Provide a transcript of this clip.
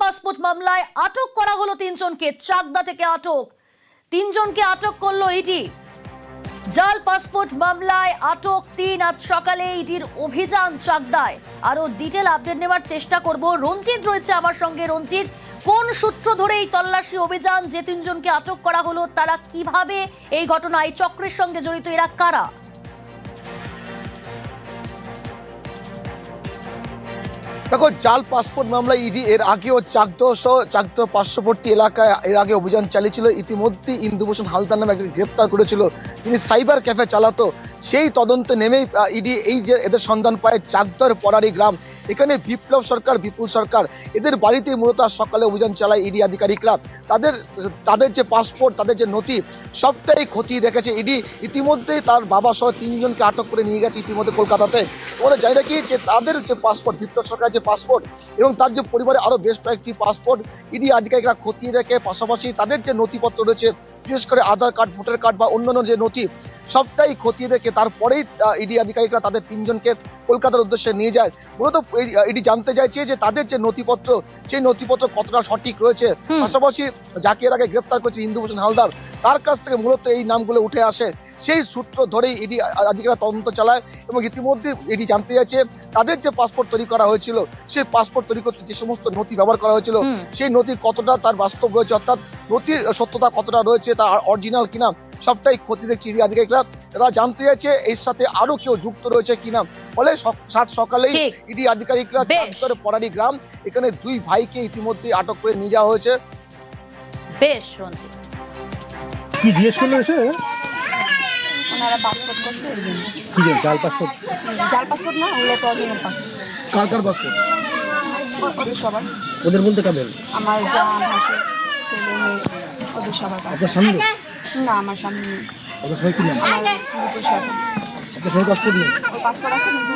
Passport মামলায় আটক করা হলো তিনজনকে। চাকদা থেকে আটক তিনজনকে আটক করলো ইডি। জাল পাসপোর্ট মামলায় আটক তিন। আজ সকালে ইডির অভিযান চাকদায়। আরো ডিটেল আপডেট নেওয়ার চেষ্টা করব। রঞ্জিত রয়েছে আমার সঙ্গে। রঞ্জিত, কোন সূত্র ধরে এই তল্লাশি অভিযান? যে তিনজনকে আটক করা হলো তারা কিভাবে এই ঘটনায় চক্রের সঙ্গে জড়িত? এরা কারা? দেখো, জাল পাসপোর্ট মামলায় ইডি এর আগেও চাকদহ পার্শ্ববর্তী এলাকায় এর আগে অভিযান চালিয়েছিল। ইতিমধ্যে ইন্দুভূষণ হালদার নামে একজন গ্রেপ্তার করেছিল, তিনি সাইবার ক্যাফে চালাতো। সেই তদন্তে নেমেই ইডি এই যে এদের সন্ধান পায় চাকদহের পরারি গ্রাম। এখানে বিপ্লব সরকার, বিপুল সরকার, এদের বাড়িতে মূলত সকালে অভিযান চালায় ইডি আধিকারিকরা। তাদের যে পাসপোর্ট, তাদের যে নথি, সবটাই খতিয়ে দেখেছে ইডি। ইতিমধ্যেই তার বাবা সহ তিনজনকে আটক করে নিয়ে গেছে ইতিমধ্যে কলকাতাতে। ওরা জানি নাকি যে তাদের যে পাসপোর্ট, বিপ্লব সরকার যে পাসপোর্ট এবং তার যে পরিবারে আরো বেশ কয়েকটি পাসপোর্ট ইডি আধিকারিকরা খতিয়ে দেখে। পাশাপাশি তাদের যে নথিপত্র রয়েছে, বিশেষ করে আধার কার্ড, ভোটার কার্ড বা অন্যান্য যে নথি, সবটাই খতিয়ে দেখে তারপরেই ইডি আধিকারিকরা তাদের তিনজনকে কলকাতার উদ্দেশ্যে নিয়ে যায়। মূলত ইডি জানতে চাইছে যে তাদের যে নথিপত্র, সেই নথিপত্র কতটা সঠিক রয়েছে। পাশাপাশি যাকে এর আগে গ্রেপ্তার করেছে ইন্দুভূষণ হালদার, তার কাছ থেকে মূলত এই নামগুলো উঠে আসে। সেই সূত্র ধরেই ইডি আধিকারিকরা তদন্ত চালায় এবং ইতিমধ্যে ইডি জানতে চাইছে তাদের যে পাসপোর্ট তৈরি করা হয়েছিল, সেই পাসপোর্ট তৈরি করতে যে সমস্ত নথি ব্যবহার করা হয়েছিল, সেই নথি কতটা তার বাস্তব রয়েছে, অর্থাৎ নথির সত্যতা কতটা রয়েছে, তা অরিজিনাল কিনা, সবটাই খতিয়ে দেখছে ইডি আধিকারিকরা। তারা জানতে চাইছে এর সাথে আরো কেউ যুক্ত রয়েছে কিনা। ফলে সাত সকালেই ইডি আধিকারিকরা চাকদহের পরারি গ্রাম, এখানে দুই ভাইকে ইতিমধ্যে আটক করে নিয়ে যাওয়া হয়েছে। বেশ রঞ্জিত, কি জিজ্ঞেস করলো এসে? ওনারা পাসপোর্ট করছে। কি জাল পাসপোর্ট? জাল পাসপোর্ট না, ওগুলো তো অরিজিনাল পাসপোর্ট। কার কার পাসপোর্ট? ওদের সবার। ওদের বলতে কাদের? আমার যা ভাসে ছেলে মেয়ে, ওদের সবার পাসপোর্ট। আপনার সামনে? না, আমার সামনে নেই। ওদের সবাই কি নাম? আমার বিপুল সরকার। আপনার সবাই পাসপোর্ট নেই? ওর পাসপোর্ট আছে কিন্তু